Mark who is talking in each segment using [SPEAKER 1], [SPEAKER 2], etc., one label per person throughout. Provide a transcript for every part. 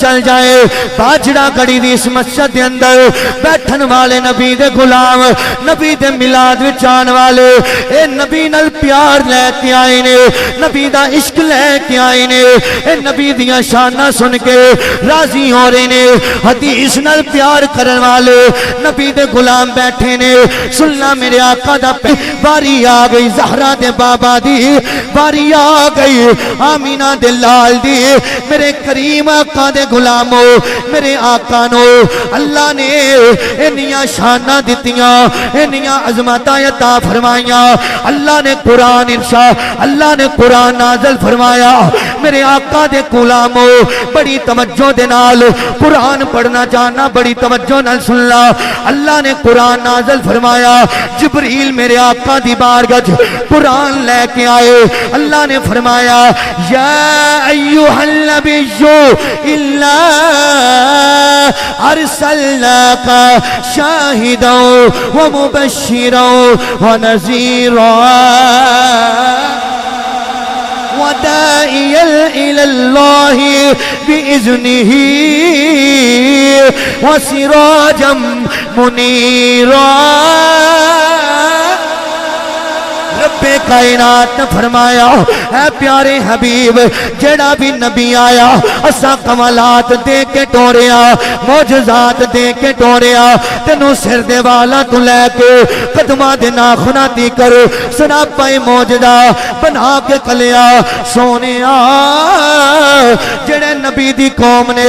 [SPEAKER 1] چل جائے باجڑا گڑی دی اس مسجد دے اندر بیٹھن والے نبی دے غلام نبی دے میلاد وچ آن والے اے نبی نال پیار لے کے آئے نے نبی دا عشق لے کے آئے نے اے نبی دیاں شاناں سن کے راضی ہو رہے نے حدیث نال پیار کرن والے نبی دے غلام بیٹھے نے سننا میرے آقا دا باری آ گئی زہرا دے بابا دی باری آ گئی آمینہ دے لال دی میرے کریم آقا دے غلامو میرے آقا نو اللہ نے انیاں شاناں دتیاں انیاں عظمتاں عطا فرمائیاں اللہ نے قرآن ارشاد اللہ نے قرآن نازل فرمایا میرے آقا دے غلامو بڑی توجہ دے نال قرآن پڑھنا جاننا بڑی توجہ نال سننا اللہ نے قرآن نازل فرمایا جبریل میرے آقا دی بارگاہ قرآن لے کے آئے اللہ نے فرمایا یا ایھا النبی الا ارسلناک شاہدا ومبشرا ونذیرا وداعيا إلى الله بإذنه وسراجا منيرا رب کائنات نے فرمایا اے پیارے حبیب جڑا بھی نبی آیا اسا کمالات دے کے ٹوریا معجزات دے کے ٹوریا تینو سر دے والا تو لے کے قدماں دے ناخنا دی کر سراپا معجزہ بنا کے کلیا سونیا جڑے نبی دی قوم نے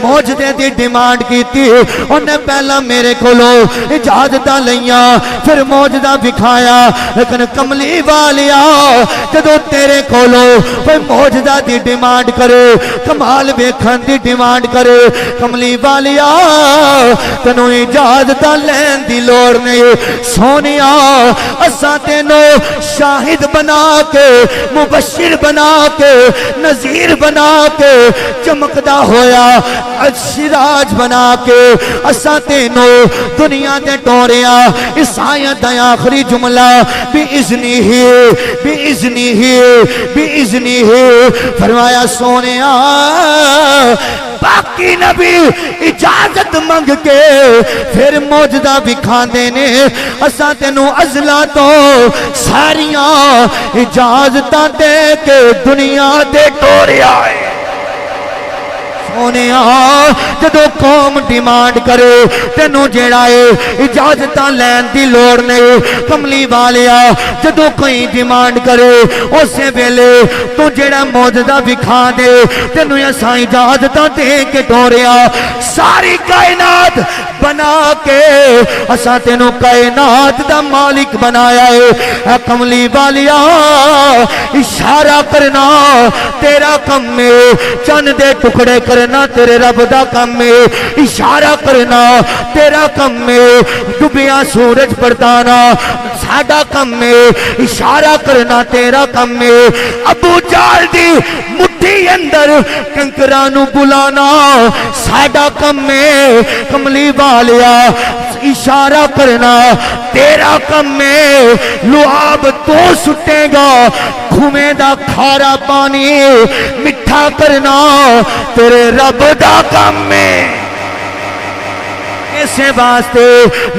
[SPEAKER 1] معجزے دی ڈیمانڈ کیتی انہیں پہلا میرے کولو اجازتاں لیاں پھر معجزہ دکھایا لیکن کملی والیا جدو تیرے کولو کوئی معجزہ دی ڈیمانڈ کرے کمال ویکھن دی ڈیمانڈ کرے کملی والیا تینو اجازت لین دی لوڑ نہیں سونیا اساں تینو شاہد بنا کے مبشر بنا کے نذیر بنا کے چمکدا ہویا سراج بنا کے اساں تینو دنیا تے ٹوریا اس آیت دا آخری جملہ بِإِذْنِهِ فرمایا سونیا باقی نبی اجازت منگ کے پھر معجزہ دکھاندے نے اساں تینو ازلا تو ساریاں اجازتاں دے کے دنیا دے ٹوریا ہے سونیا جدو قوم ڈیمانڈ کرے تینو جیڑا ہے اجازتاں لین دی لوڑ نہیں کملی والیا جدو کوئی ڈیمانڈ کرے اسے ویلے تو جیڑا معجزہ دکھا دے تینو اساں اجازتاں دے کے ٹوریا ساری کائنات بنا کے اساں تینو کائنات دا مالک بنایا ہے اے کملی والیا اشارہ کرنا تیرا کم میں چند دے ٹکڑے کرنا تیرے رب دا کم میں اشارہ کرنا تیرا کم میں ڈوبیا سورج پڑتانا ساڈا کم میں اشارہ کرنا تیرا کم میں ابو جہل دی مٹھی اندر کنکرانو بلانا ساڈا کم میں کملی والیا اشارہ کرنا تیرا کم میں لعاب تو سٹے گا کھومے دا کھارا پانی مٹھا کرنا تیرے رب دا کم میں اسے واسطے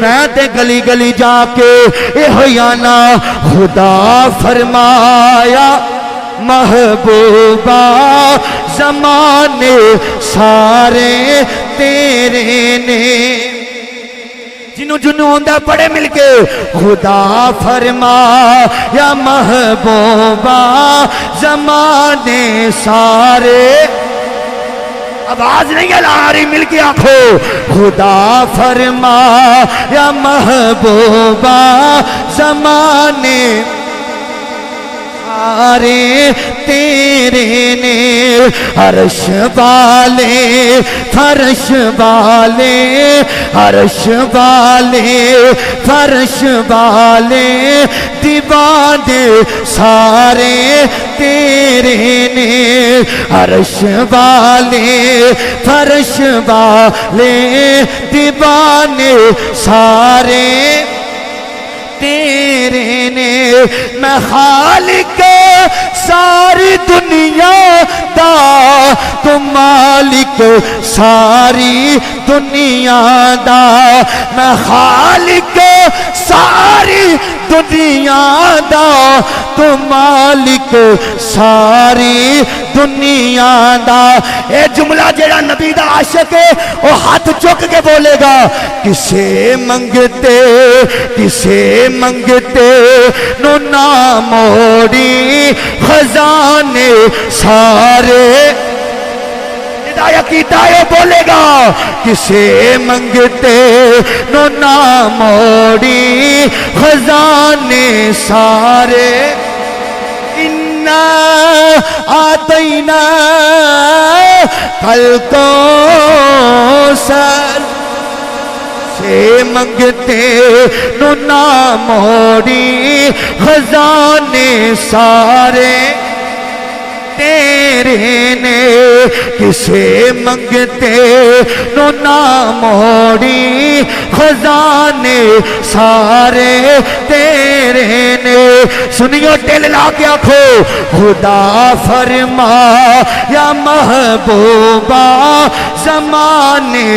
[SPEAKER 1] میں تے گلی گلی جا کے اے ہویانا خدا فرمایا محبوبہ زمانے سارے تیرے نے جنوں جنوں ہوندہ پڑے مل کے خدا فرمایا محبوبہ زمانے سارے آواز نہیں آ رہی مل کے آنکھو خدا فرمایا محبوبہ زمانے سارے تیرے نے عرش والے فرش والے عرش والے فرش والے دیوانے سارے تیرے نے عرش والے فرش والے دیوانے سارے تیرے نے میں خالق ساری دنیا دا تو مالک ساری دنیا دا میں خالق ساری دنیا دا تو مالک ساری دنیا دا. اے جملہ جڑا نبی دا عاشق ہے وہ ہاتھ چک کے بولے گا کسے منگتے نو نہ موڑی خزانے سارے. کیتائے بولے گا کسے منگتے نو نہ موڑی خزانے سارے. اِنَّا آتَيْنَا الْكَوْثَرَ سے منگتے نو نہ موڑی خزانے سارے تیرے نے. کسے منگتے نو نہ موڑی خزانے سارے تیرے نے. سنیو ٹیل لا کے آکھو خدا فرما یا محبوبہ زمانے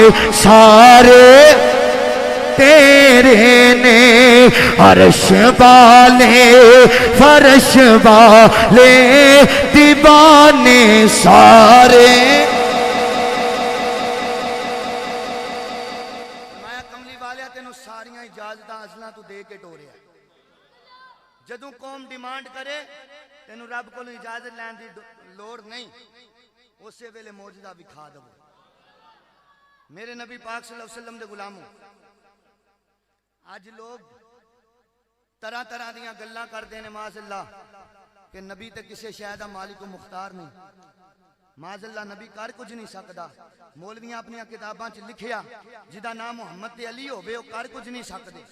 [SPEAKER 1] سارے تیرے نے. عرش والے فرش والے دیوانے سارے. میں کملی والیا تینوں ساریاں اجازتاں اصلاں تو دے کے ٹوریا. جدوں قوم ڈیمانڈ کرے تینوں رب کو اجازت لین دی لوڑ نہیں, اسے ویلے معجزہ دکھا دو. میرے نبی پاک صلی اللہ علیہ وسلم دے غلاموں, آج لوگ طرح طرح دیاں گلاں کردے نے معاذ اللہ کہ نبی تے کسے شے دا مالک و مختار نہیں. معاذ اللہ نبی کر کچھ نہیں سکدا. مولویاں اپنی کتاباں چ لکھیا جدا نام محمد تے علی ہوے او کر کچھ نہیں سکدے.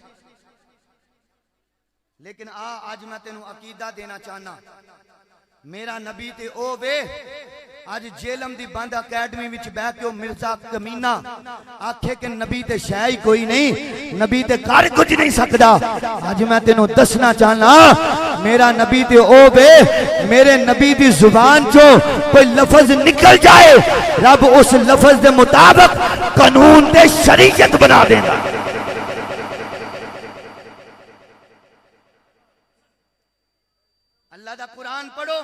[SPEAKER 1] لیکن آج میں تینوں عقیدہ دینا چاہنا, میرا نبی تے او وے آج جیلم دی بند اکیڈمی وچ بہ کے مرزا کمینہ آکھے کہ نبی تے شے ہی کوئی نہیں, نبی تے کر کچھ نہیں سکدا. آج میں تینوں دسنا چاہنا میرا نبی تے او وے, میرے نبی دی زبان چو کوئی لفظ نکل جائے رب اس لفظ دے مطابق قانون دے شریعت بنا دینا. اللہ دا قرآن پڑھو,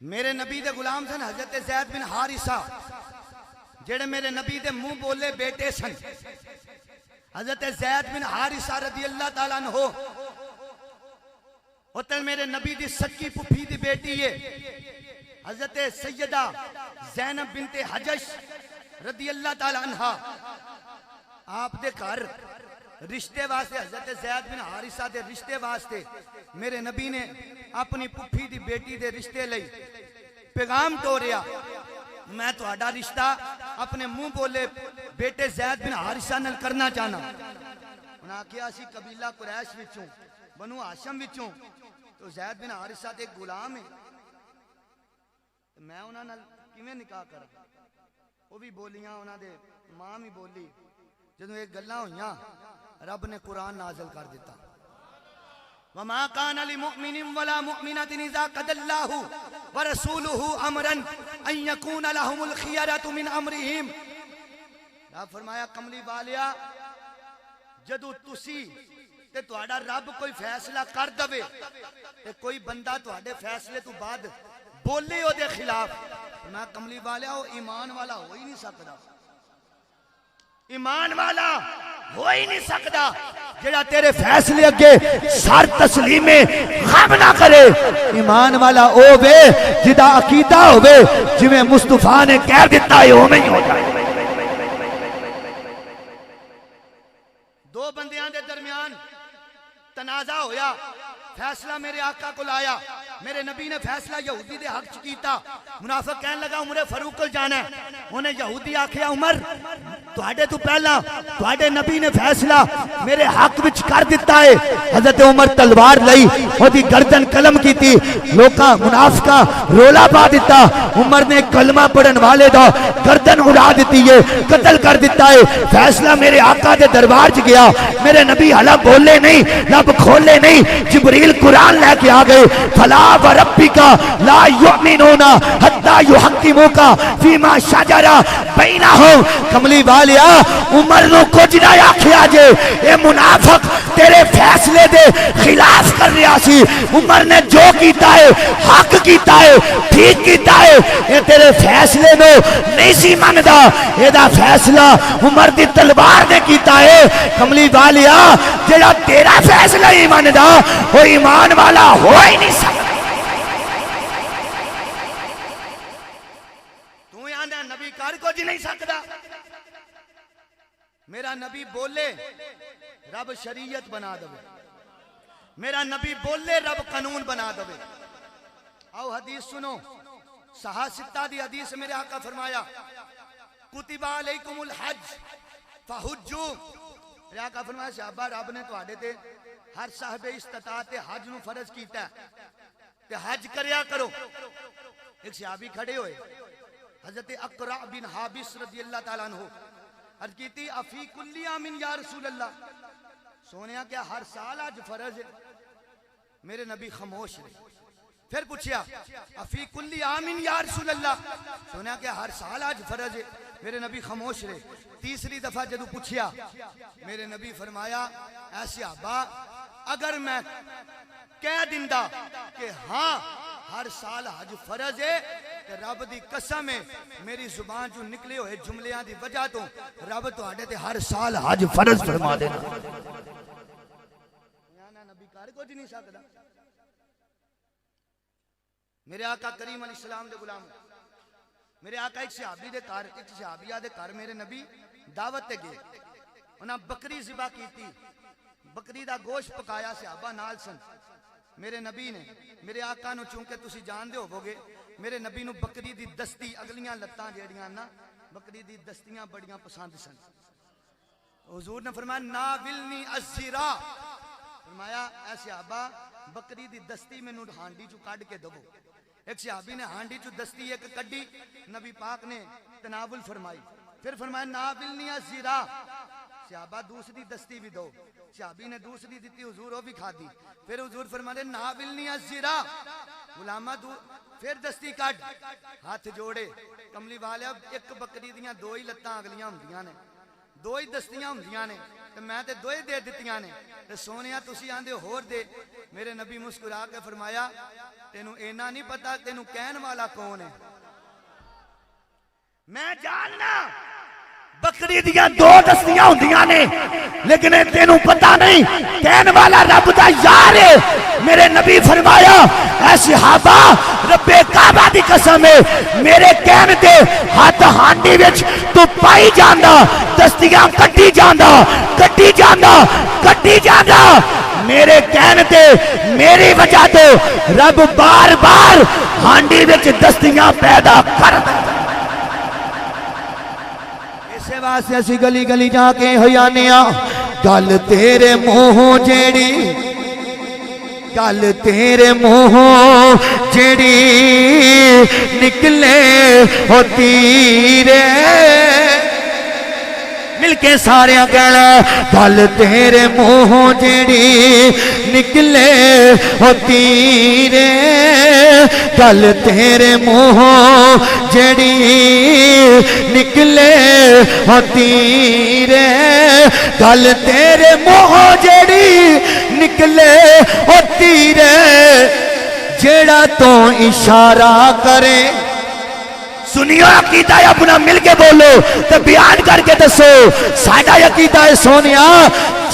[SPEAKER 1] میرے نبی دے غلام سن حضرت زید بن حارثہ جڑے میرے نبی دے منہ بولے بیٹے سن. حضرت زید بن حارثہ رضی اللہ تعالیٰ عنہ ہوتے میرے نبی دی سچی پپھی دی بیٹی ہے حضرت سیدہ زینب بنت حجش رضی اللہ تعالیٰ عنہ. آپ دے گھر رشتے واسطے حضرت زید بن حارثہ دے رشتے واسطے میرے نبی نے اپنی پپھی دی بیٹی دے رشتے لئی پیغام ٹوریا, میں تہاڈا رشتہ اپنے منہ بولے بیٹے زید بن حارثہ نال کرنا چاہنا. انہاں کیا اسی قبیلہ قریش وچوں بنو ہاشم وچوں تو زید بن حارثہ تے ایک غلام ہے, میں انہاں نال کیویں نکاح کراں. وہ بھی بولیاں انہاں دے ماں بھی بولی. جدوں ایک گلاں ہویاں رب نے قرآن نازل کر دیتا. وما كان لمؤمن ولا مؤمنة إذا قضى الله ورسوله أمرا أن يكون لهم الخيرة من أمرهم. رب فرمایا کملی والیا جدو تسی تے تہاڈا رب کوئی فیصلہ کر دے تے کوئی بندہ تہاڈے فیصلے تو بعد بولے او دے خلاف, میں کملی والیا وہ ایمان والا ہو ہی نہیں سکدا. ایمان والا ہو ہی نہیں سکدا جڑا تیرے فیصلے اگے سر تسلیم خم نہ کرے. ایمان والا او وے جدا عقیدہ ہوے جویں مصطفیٰ نے کہہ دیتا ہے اوویں ہی ہو جائے. دو بندیاں دے درمیان تنازع ہویا,
[SPEAKER 2] فیصلہ میرے آقا کو لایا، میرے نبی نے فیصلہ یہودی دے حق چ کیتا۔ منافق کہنے لگا عمر فاروق کو جانا ہے، انہیں یہودی آکھیا عمر تواڈے تو پہلا تواڈے نبی نے فیصلہ میرے حق وچ کر دیتا ہے۔ حضرت عمر تلوار لئی اودی گردن قلم کیتی، لوکاں منافقاں رولا پا دیتا، عمر نے کلمہ پڑھن والے دا گردن اڑا دیتی ہے، قتل کر دیتا ہے۔ فیصلہ میرے آقا دے دربار چ گیا، میرے نبی حالا بولے نہیں، لب کھولے نہیں، جبریل قرآن لے کے آ گئے، فلا وربک لا یؤمنون حتی یحکموک فیما شجر بینہم۔ کملی والیا عمر نو کچھ نہ آکھیا جے، اے منافق تیرے فیصلے دے خلاف کر رہا سی، عمر نے جو کیتا ہے حق کیتا ہے، ٹھیک کیتا ہے، اے تیرے فیصلے نو نہیں سی مندا، اے دا فیصلہ عمر دی تلوار نے کیتا ہے۔ کملی والیا جڑا تیرا فیصلہ ہی مندا وہ ایمان والا ہو ہی نہیں سکتا۔ تو یہاں نبی کار کو جی نہیں سکتا، میرا نبی بولے رب شریعت بنا دو، میرا نبی بولے رب قانون بنا دو۔ آؤ حدیث سنو، صحاح ستہ دی حدیث میرے آقا فرمایا کتب علیکم الحج فحجو۔ میرے آقا فرمایا صحابہ رب نے تو آڈے تے ہر صاحب استطاعت حج نو فرض کیتا ہے تے حج کریا کرو۔ ایک صحابی کھڑے ہوئے، حضرت اقرع بن حابس رضی اللہ تعالیٰ عنہ، عرض کیتی افی کلی آمین یا رسول اللہ، سونیا کیا ہر سال آج فرض ہے؟ میرے نبی خاموش رہے۔ پھر پوچھیا افی کلی آمین یا رسول اللہ، سونیا کیا ہر سال آج فرض ہے؟ میرے نبی خاموش رہے۔ تیسری دفعہ جدو پوچھیا میرے نبی فرمایا اے صحابہ اگر میں کہہ دیندا کہ ہاں ہر سال حج فرض ہے کہ رب دی قسم ہے میری زبان جو نکلے ہوئے جملیاں دی وجہ تو رب تو آڈے تے ہر سال حج فرض فرما دینا۔ نبی کار کو جی نہیں سکتا۔ میرے آقا کریم علیہ السلام دے غلام، میرے آقا ایک صحابی دے کار، ایک صحابیہ دے کار میرے نبی دعوت تے گئے، انہاں بکری ذبح کیتی، بکری دا گوشت پکایا، صحابہ نال سن۔ میرے نبی نے میرے آقا نو چونکہ تسی جان دے ہوگے، میرے نبی نو بکری دی دستی اگلیاں لتاں جیڑیاں نا بکری دی دستیاں بڑیاں پسند سن۔ حضور نے فرمایا ناولنی الزرا، فرمایا اے صحابہ بکری دی دستی میں نو ہانڈی چو کاٹ کے دو۔ ایک صحابی نے ہانڈی چو دستی ایک کڈی، نبی پاک نے تناول فرمائی، پھر فرمایا ناولنی الزرا، صحابہ دوسری دستی بھی دو، صحابی نے دوسری دیتی، حضور وہ بھی کھا دی، پھر حضور فرماتے ناولنی الزرا، غلامہ پھر دستی کٹ، ہاتھ جوڑے، کملی والے اب ایک بکری دیاں دو ہی لتاں اگلیاں ہندیاں نے، دو ہی دستیاں ہندیاں نے، تو میں تے دو ہی دے دیتیاں نے، تو سونیا تسی آندے ہور دے۔ میرے نبی مسکرا کے فرمایا تینوں اینا نہیں پتا تینوں کہن والا کون ہے؟ میں جاننا بکری دیاں دو دستیاں ہوندیاں نے لیکن تینوں پتا نہیں کہن والا رب دا یار ہے۔ میرے نبی فرمایا اے صحابہ رب کعبہ دی قسم ہے میرے کہن تے ہاتھ ہانڈی وچ تو پائی جاندا، دستیاں کٹی جاندا، کٹی جاندا، کٹی جاندا، میرے کہن تے میری وجہ تو رب بار بار ہانڈی وچ دستیاں پیدا کر دے۔ اسے واسطے اسی گلی گلی جا کے ہویانیاں گل تیرے منہوں جیڑی، گل تیرے منہوں جیڑی نکلے ہوتی رے، مل کے سارے کہنا گل تیرے منہوں جیڑی نکلے ہوتی رے، گل تیرے منہوں جیڑی نکلے ہوتی رے، گل تیرے منہوں جیڑی نکلے ہوتی رے، جیڑا تو اشارہ کرے۔ سنیو عقیدہ اپنا مل کے بولو تو بیان کر کے دسو ساڈا عقیدہ ہے سونیا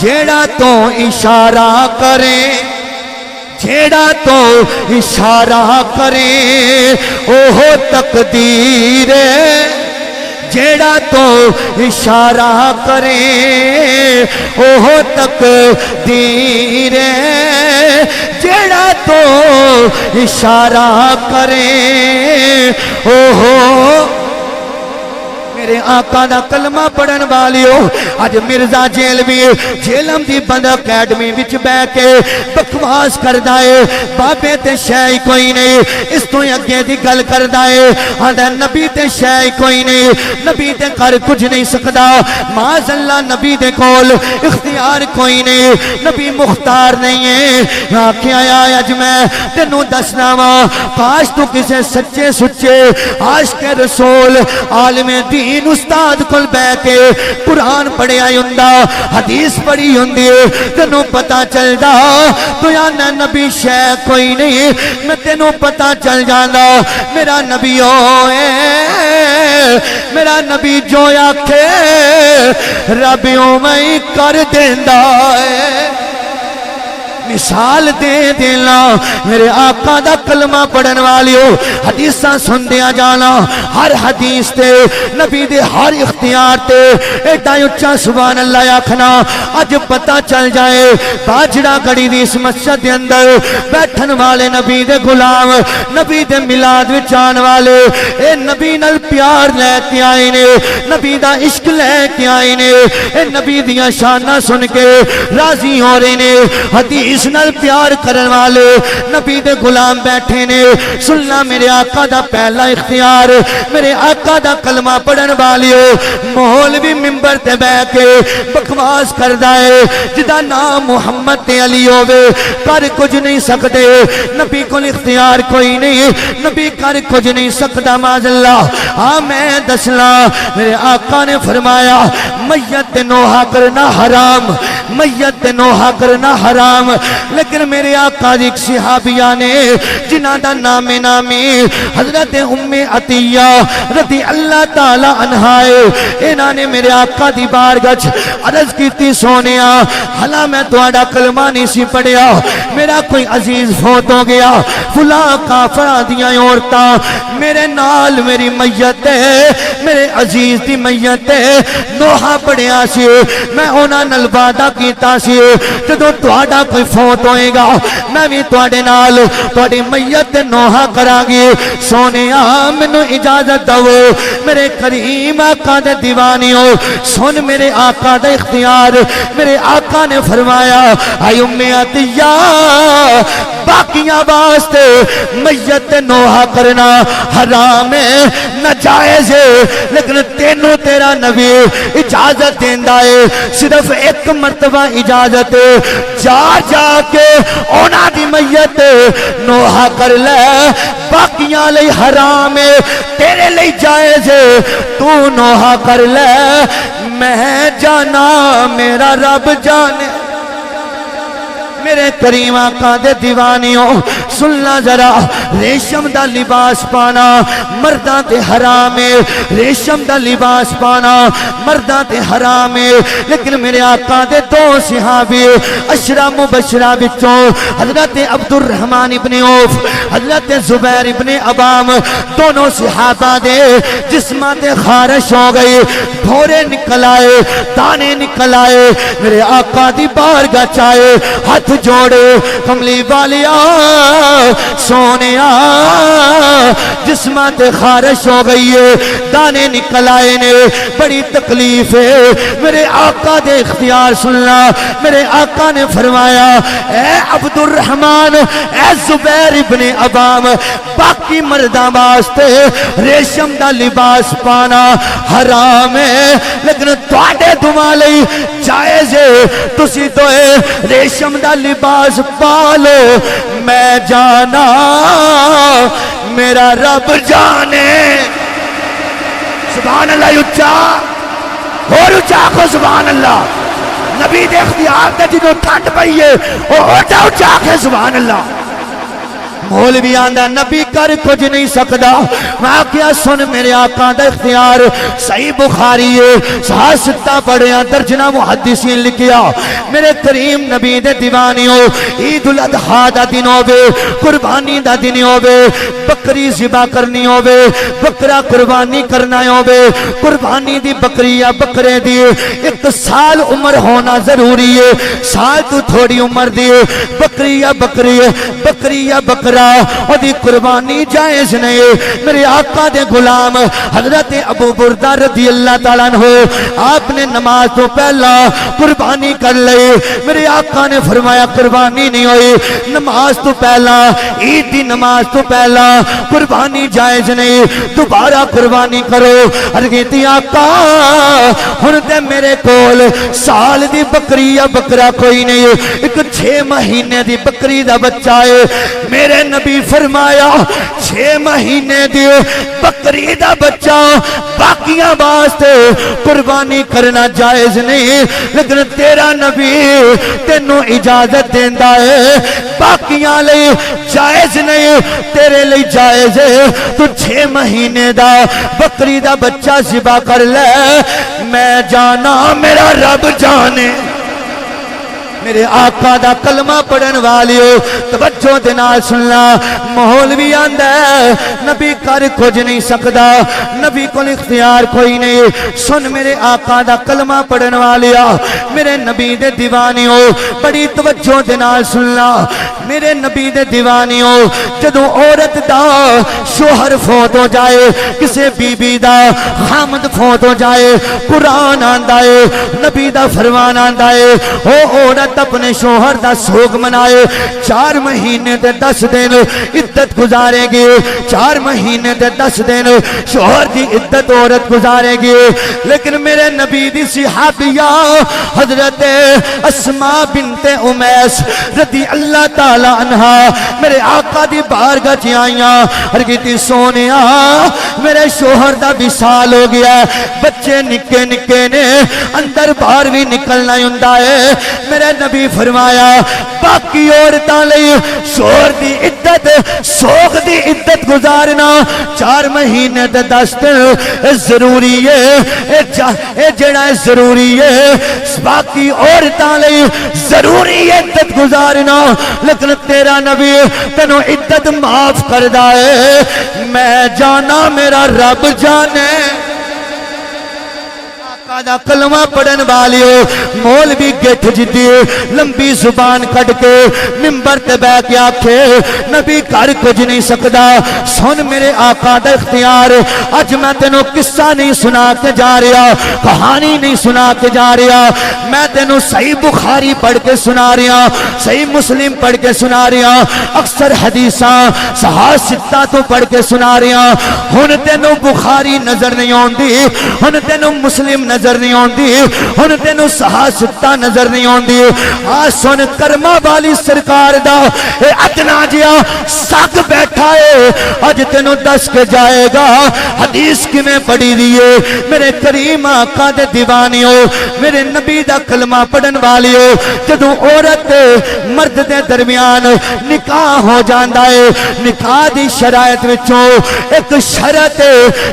[SPEAKER 2] جیڑا تو اشارہ کرے، جیڑا تو اشارہ کرے اوہ تقدیر، جیڑا تو اشارہ کرے اوہ تقدیر،
[SPEAKER 1] جیڑا تو اشارہ کرے او ہو میرے آقا دا کلمہ پڑھن والیو اج مرزا جیل بھی جیلم دی بند اکیڈمی وچ بہ کے بکواس کردا ہے بابے تے شے کوئی نہیں اس تو اگے دی گل کردا ہے آندا نبی تے شے کوئی نہیں نبی تے کر کچھ نہیں سکدا معاذ اللہ نبی دے کول اختیار کوئی نہیں نبی مختار نہیں ہے آکھیا اج میں تینوں دسنا وا کاش تو کسے سچے سچے عاشق رسول عالم دین استاد کل بہ کے قرآن پڑھیا ہوندا حدیث پڑھی ہوندی تینوں پتہ چلدا تو آنا نبی شے کوئی نہیں میں تینوں پتہ چل جاندا میرا نبی ہوئے میرا نبی جو آکھے رب میں کر دیندا ہے مثال دے دینا میرے آقا دا کلمہ پڑھن والیو حدیثاں سن دیا جانا ہر حدیث تے نبی دے ہر اختیار تے ایڈا اچھا سبحان اللہ آکھنا اج پتہ چل جائے باجڑا گڑی دی اس مسجد دے اندر بیٹھن والے نبی دے غلام نبی دے میلاد وچ آن والے اے نبی نال پیار لے کے آئے نے نبی دا عشق لے کے آئے نے اے نبی دیاں شاناں سن کے راضی ہو رہے نے حدیث اس نال پیار کرن والے نبی دے غلام بیٹھے نے سننا میرے آقا دا پہلا اختیار میرے آقا دا کلمہ پڑھن والیو مولوی منبر تے بیٹھ کے بکواس کردا ہے جدا نام محمد تے علی ہووے کر کچھ نہیں سکدے نبی کول اختیار کوئی نہیں نبی کر کچھ نہیں سکدا معاذ اللہ ہاں میں دسنا میرے آقا نے فرمایا میت تے نوحہ کرنا حرام میت تے نوحہ کرنا حرام لیکن میرے آقا دی ایک صحابیہ نے جنہ دا نامی حضرت ام عطیہ رضی اللہ تعالی عنہا انہاں نے میرے آقا دی بارگاہ عرض کیتی سونیا حالا میں تہاڈا کلمہ نہیں سی پڑھیا میرا کوئی عزیز فوت ہو گیا فلاں کافراں دیاں عورتاں میرے نال میری میت ہے میرے عزیز دی میت ہے نوحہ پڑھیا سی میں انہاں نال وعدہ کیتا سی جدوں تہاڈا کوئی فوت ہوئے گا میں بھی تواڈے نال تواڈی میت نوحہ کراں گی سونیا مینوں اجازت دو میرے کریم آقا دے دیوانیو سن میرے آقا دا اختیار میرے آقا نے فرمایا اے ام عطیہ باقیاں واسطے میت نوحہ کرنا حرام ہے ناجائز ہے لیکن تینوں تیرا نبی اجازت دیندا ہے صرف ایک مرتبہ اجازت جا جا کے اونا دی میت نوحہ کر لے باقیاں لئی حرام ہے تیرے لئی جائز ہے تو نوحہ کر لے میں جانا میرا رب جانے میرے کریم آقا دے دیوانیوں سننا ذرا ریشم دا لباس پانا مرداں تے حرام ہے ریشم دا لباس پانا مرداں تے حرام ہے لیکن میرے آقا دے دو صحابی عشرہ مبشرہ بچوں حضرت عبد الرحمن ابن عوف حضرت زبیر ابن عوام دونوں صحابہ دے جسماں تے خارش ہو گئی بھورے نکل آئے دانے نکل آئے میرے آقا دی بارگاہ چاہے ہاتھ جوڑے کملی والیا سونیا جسماں تے خارش ہو گئی ہے دانے نکل آئے نے بڑی تکلیف ہے میرے آقا دے اختیار سننا میرے آقا نے فرمایا اے عبد الرحمن اے زبیر ابن عوام باقی مرداں واسطے ریشم دا لباس پانا حرام ہے لیکن تواڈے دوواں لئی جائز ہے تسی دوئے ریشم دا لباس پالو میں جانا میرا رب جانے سبحان اللہ اچھا اور اچھا کو سبحان اللہ نبی دے اختیار تے جنہوں ٹھنڈ پئیے اور اچھا کے سبحان اللہ مولوی آندہ نبی کر کچھ نہیں سکدا میں کیا سن میرے آقا دا اختیار صحیح بخاری ہے صحاح ستہ پڑھیا درجنہ محدثین لکھیا میرے کریم نبی دے دیوانیوں عید الاضحیٰ دا دن ہووے قربانی دا دن ہووے بکری ذبح کرنی ہووے بکرا قربانی کرنا ہووے قربانی دی بکری یا بکرے دی 1 سال عمر ہونا ضروری ہے سال تو تھوڑی عمر دی بکری یا بکری بکری یا بکرا دی قربانی جائز نہیں میرے آقا دے غلام حضرت ابو بردہ رضی اللہ تعالیٰ عنہ آپ نے نماز تو پہلا قربانی کر لئی میرے آقا نے فرمایا قربانی نہیں ہوئی نماز تو پہلا عید دی نماز تو پہلا قربانی جائز نہیں دوبارہ قربانی کرو ارگیتی آقا ہنتے میرے کول سال دی بکری یا بکرا کوئی نہیں ایک 6 مہینے دی بکری دا بچہ ہے میرے نبی فرمایا 6 مہینے دی بکری دا بچہ باقیاں واسطے قربانی کرنا جائز نہیں لیکن تیرا نبی تینوں اجازت دیندا ہے باقیاں لئی جائز نہیں تیرے لئی جائز ہے تو 6 مہینے دا بکری دا بچہ ذبح کر لے میں جانا میرا رب جانے میرے آقا دا کلمہ پڑھن والیو توجہ دے نال سننا مولوی آندا ہے نبی کر کچھ نہیں سکدا نبی کو اختیار کوئی نہیں سن میرے آقا دا کلمہ پڑھن والیا میرے نبی دے دیوانیو بڑی توجہ دے نال سننا میرے نبی دے دیوانیو جدوں عورت دا شوہر فوت ہو جائے کسے بی بی دا خامد فوت ہو جائے قرآن آندا ہے نبی دا فرمان آندا ہے او عورت اپنے شوہر دا سوگ منائے 4 مہینے دے 10 دن عدت گزارے گی 4 مہینے دے 10 دن شوہر دی عدت عورت گزارے گی لیکن میرے نبی دی صحابیہ حضرت اسماء بنت امیس رضی اللہ تعالی عنہ میرے آقا دی بارگاہ چ آئیاں اور کہتی سونیا میرے شوہر دا وصال ہو گیا بچے نکے نکے نے اندر باہر بھی نکلنا ہوندا ہے میرے نبی فرمایا باقی عورتاں لئی شوہر دی عدت سوگ دی عدت گزارنا 4 مہینے دے 10 دن ضروری ہے اے جڑا ضروری ہے باقی عورتاں لئی ضروری ہے عدت گزارنا لیکن تیرا نبی تینوں عدت معاف کردا ہے میں جانا میرا رب جانے دا کلمہ پڑھن والیو مولوی گٹھ جدی لمبی زبان کٹ کے منبر تے بیٹھ کے آکھے نبی کر کچھ نہیں سکدا سن میرے آقا دا اختیار اج میں تینوں قصہ نہیں سنا کے جا رہا کہانی نہیں سنا کے جا رہا میں تینوں صحیح بخاری پڑھ کے سنا رہا صحیح مسلم پڑھ کے سنا رہا اکثر حدیثاں صحاح ستہ تو پڑھ کے سنا رہا ہن تینوں بخاری نظر نہیں آندی ہن تینوں مسلم نظر نہیں آندی ہن تینوں صحاح ستہ نظر نہیں آندی آ سن کرما والی سرکار دا اے اتنا جیا سگ بیٹھا ہے اج تینوں دس کے جائے گا حدیث کیویں پڑھی دیے میرے کریم آقا دے دیوانیو میرے نبی دا کلمہ پڑھن والیو جدوں عورت مرد دے درمیان نکاح ہو جاندا ہے نکاح دی شرائط وچوں ایک شرط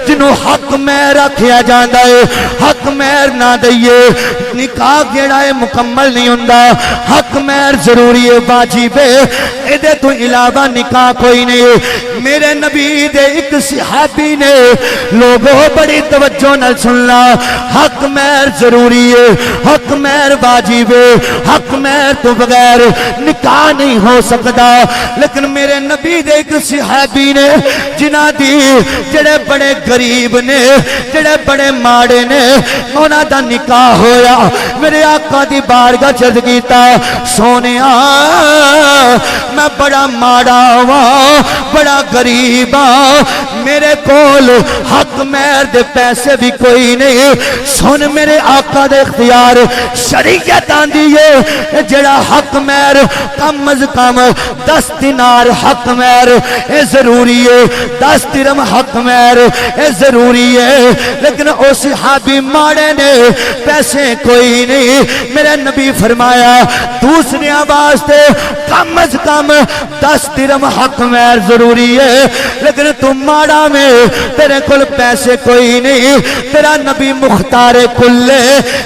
[SPEAKER 1] جنوں حق مہر رکھیا جاندا ہے حق مہر نہ دئیے نکاح جڑا ہے مکمل نہیں ہوندا حق مہر ضروری ہے واجب ہے اے تو علاوہ نکاح کوئی نہیں میرے نبی دے ایک صحابی نے لوگوں بڑی توجہ نال سننا حق مہر ضروری ہے حق مہر واجب ہے حق مہر تو بغیر نکاح نہیں ہو سکتا لیکن میرے نبی دے ایک صحابی نے جنہ دی جڑے بڑے غریب نے جڑے بڑے ماڑے نے انہاں دا نکاح ہویا میرے آقا دی بارگاہ چرد کیتا سونیا میں بڑا ماڑا ہوا بڑا غریب ہاں میرے کول حق مہر دے پیسے بھی کوئی نہیں سن میرے آقا دے اختیار شریعت آندی ہے جڑا حق مہر کم از کم 10 دینار حق مہر اے ضروری ہے 10 درہم حق مہر اے ضروری ہے لیکن او صحابی ماڑے نے پیسے کوئی نہیں میرے نبی فرمایا دوسری واسطے کم از کم 10 درہم حق مہر ضروری ہے لیکن تم ماڑا میں تیرے کل پیسے کوئی نہیں تیرا نبی مختار کلے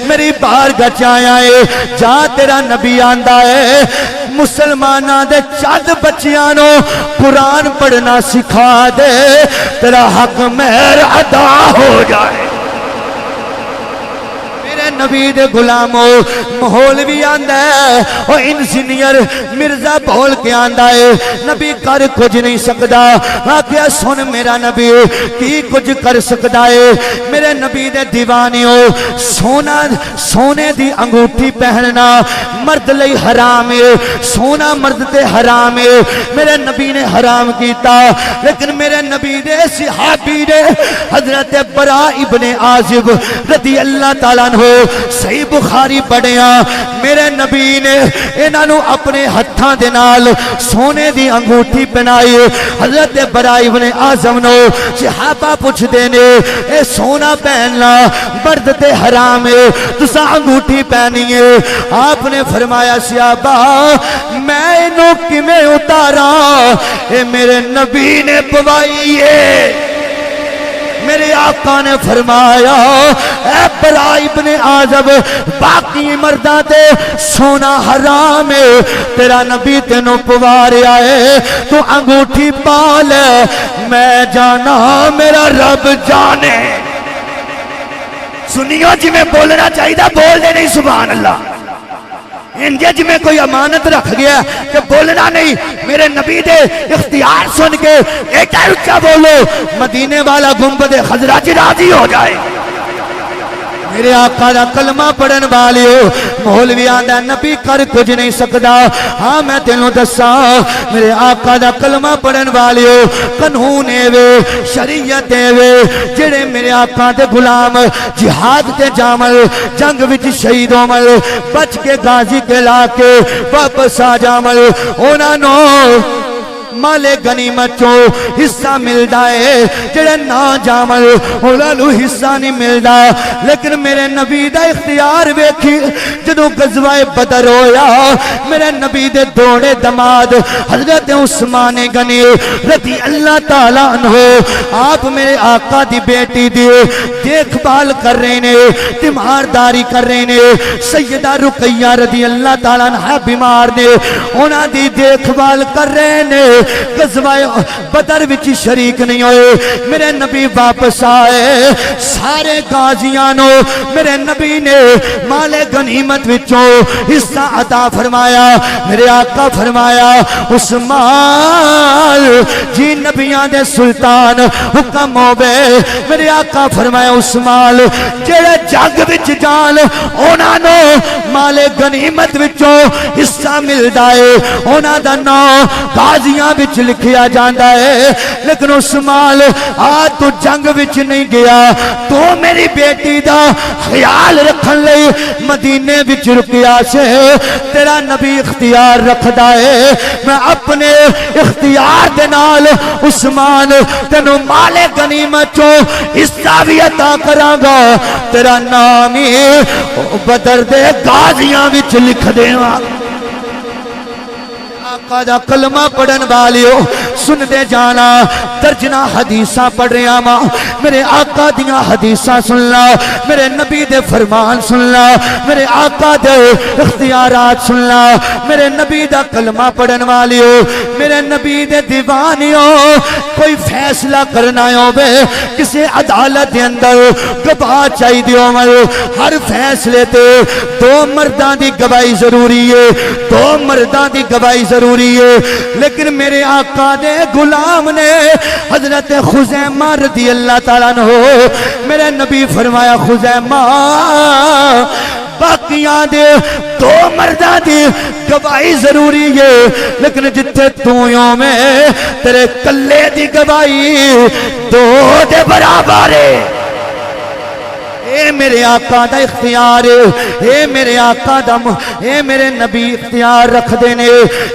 [SPEAKER 1] میری بارگاہ چایا ہے جا تیرا نبی آندا ہے مسلمانہ دے چند بچیانوں قرآن پڑھنا سکھا دے تیرا حق مہر ادا ہو جائے نبی دے غلامو مولوی آندا ہے او انجینئر مرزا بول کے آندا ہے نبی کر کچھ نہیں سکدا آکھیا سن میرا نبی کی کچھ کر سکدا ہے میرے نبی دے دیوانیو سونے دی انگوٹھی پہننا مرد لئی حرام ہے سونا مرد تے حرام ہے میرے نبی نے حرام کیتا لیکن میرے نبی دے صحابی نے حضرت براء ابن عازب رضی اللہ تعالیٰ عنہ صحیح بخاری پڑھیا میرے نبی نے انہوں اپنے ہتھاں دے نال سونے دی انگوٹھی پہنائی حضرت براء ابن عازب نو صحابہ پوچھ دینے اے سونا پہننا مرد تے حرام ہے تسا انگوٹھی پہنی ہے آپ نے فرمایا صحابہ میں انہوں کی میں اتارا اے میرے نبی نے پوائی ہے میرے آقا نے فرمایا اے براء ابن عازب باقی مردہ تے سونا حرام ہے تیرا نبی تینوں پواریا ہے تو انگوٹھی پال میں جانا میرا رب جانے سنیو جی میں بولنا چاہیے بول دے نہیں سبحان اللہ انجے جی میں کوئی امانت رکھ گیا کہ بولنا نہیں میرے نبی دے اختیار سن کے ایک اچھا بولو مدینے والا گنبد خضرا جی راضی ہو جائے میرے آقا دا کلمہ پڑھن والیو مولوی آندا نبی کر کچھ نہیں سکدا ہاں میں تینوں دساں میرے آقا دا کلمہ پڑھن والیو قانون وے شریعت وے جڑے میرے آقا دے غلام جہاد تے جامل جنگ وچ شہید ہومل بچ کے غازی کے لا کے واپس آ جامل انہاں نو مال غنیمت چوں حصہ ملدا ہے جڑے نا جامل انہاں نوں حصہ نہیں ملدا لیکن میرے نبی دا اختیار ویکھی جدوں غزوہ بدر ہویا میرے نبی دے دوڑے دماد حضرت عثمان غنی رضی اللہ تعالی عنہ آپ میرے آقا دی بیٹی دی دیکھ بھال کر رہے نے تیمارداری کر رہے نے سیدہ رقیہ رضی اللہ تعالی عنہ بیمار نے انہاں دی دیکھ بھال کر رہے نے غزوہ بدر وچ شریک نہیں ہوئے میرے نبی واپس آئے سارے غازیاں نو میرے نبی نے مال غنیمت وچوں حصہ عطا فرمایا میرے آقا فرمایا عثمان جی نبیاں دے سلطان حکم ہوے میرے آقا فرمایا عثمان جڑے جنگ وچ جان انہاں نو مال غنیمت وچوں حصہ ملدا ہے انہاں دا نام غازیاں وچ لکھیا جاندا ہے لیکن عثمان آ تو جنگ وچ نہیں گیا تو میری بیٹی دا خیال رکھن لئی مدینے وچ رکیا سے تیرا نبی اختیار رکھدا ہے میں اپنے اختیار دے نال عثمان تینوں مال غنیمت چوں حصہ بھی عطا کراں گا تیرا نام ہی بدر دے غازیاں وچ لکھ دیواں آقا دا کلمہ پڑھن والیو سن دے جانا درجنہ حدیثاں پڑھ رہا ماں میرے آقا دیاں حدیثاں سننا میرے نبی دے فرمان سننا میرے آقا دے اختیارات سننا میرے نبی دا کلمہ پڑھن والیو میرے نبی دے دیوانیوں کوئی فیصلہ کرنا ہو بے کسی عدالت دے اندر گواہ چاہی دیو مل ہر فیصلے تے دو مردان دی گواہی ضروری ہے دو مردان دی گواہی ضروری ہے لیکن میرے آقا دے غلام نے حضرت خزیمہ رضی اللہ تعالیٰ عنہ میرے نبی فرمایا خزیمہ باقیاں دے دو مردہ دی گواہی ضروری ہے لیکن جتھے تویوں میں تیرے کلے دی گواہی دو دے برابر ہے اے میرے آقا دا اختیار اے میرے آقا دا اے میرے نبی اختیار رکھ دینے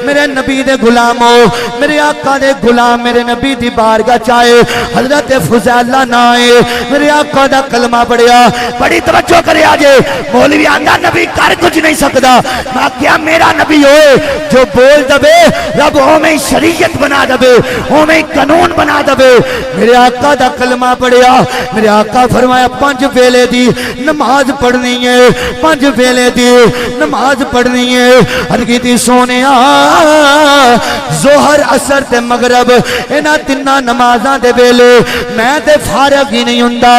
[SPEAKER 1] میرے نبی دے غلاموں میرے آقا دے غلام میرے نبی دی بارگاہ چاہے حضرت فضالہ نائے میرے آقا دا کلمہ پڑھیا بڑی توجہ کرے آجے مولوی آندہ نبی کر کچھ نہیں سکتا میں کیا میرا نبی ہوئے جو بول دبے رب ہمیں شریعت بنا دبے ہمیں قانون بنا دبے میرے آقا دا کلمہ پڑھیا میرے آقا فرمایا 5 ویلے دی دی نماز پڑھنی ہے 5 ویلے دی نماز پڑھنی ہے ہرگی دی سونیا ظہر عصر تے مغرب انہاں تیناں نمازاں دے ویلے میں تے فارغ ہی نہیں ہوندا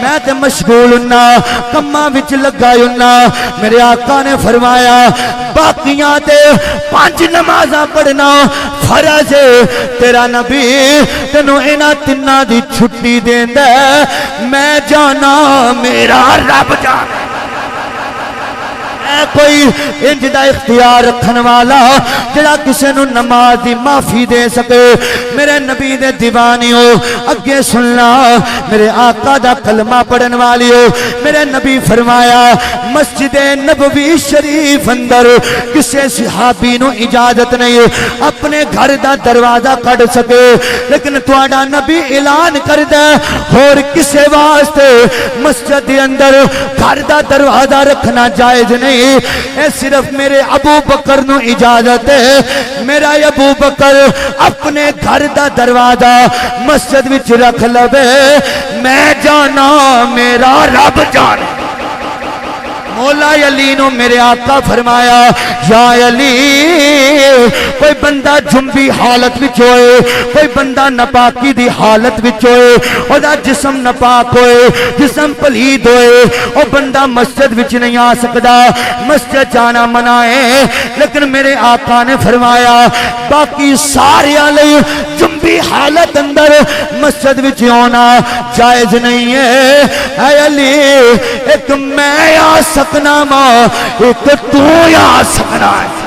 [SPEAKER 1] میں تے مشغول ہوندا کماں وچ لگا ہوندا میرے آقا نے فرمایا باقیاں تے 5 نمازاں پڑھنا فرض ہے تیرا نبی تینوں انہاں تیناں دی چھٹی دیندا میں جانا میرا رب جانا کوئی انج دا اختیار رکھن والا جڑا کسے نو نماز دی معافی دے سکے میرے نبی دے دیوانیو اگے سننا میرے آقا دا کلمہ پڑھن والیو میرے نبی فرمایا مسجد نبوی شریف اندر کسے صحابی نو اجازت نہیں اپنے گھر دا دروازہ کھڑ سکے لیکن تواڈا نبی اعلان کردہ اور کسے واسطے مسجد دے اندر گھر دا دروازہ رکھنا جائز نہیں اے صرف میرے ابو بکر نو اجازت ہے میرا ابو بکر اپنے گھر دا دروازہ مسجد وچ رکھ لوے میں جانا میرا رب جانا مولا علی نو میرے آقا فرمایا یا علی کوئی بندہ جنبی حالت وچ ہوئے کوئی بندہ نپاکی دی حالت وچ ہوئے او دا جسم نپاک ہوئے جسم پلید ہوئے او بندہ مسجد وچ نہیں آ سکدا مسجد جانا منع ہے لیکن میرے آقا نے فرمایا باقی سارے لئی جنبی حالت اندر مسجد وچ ہونا جائز نہیں ہے اے علی ایک میں آ سکنا ماں ایک تو آ سکنا ہے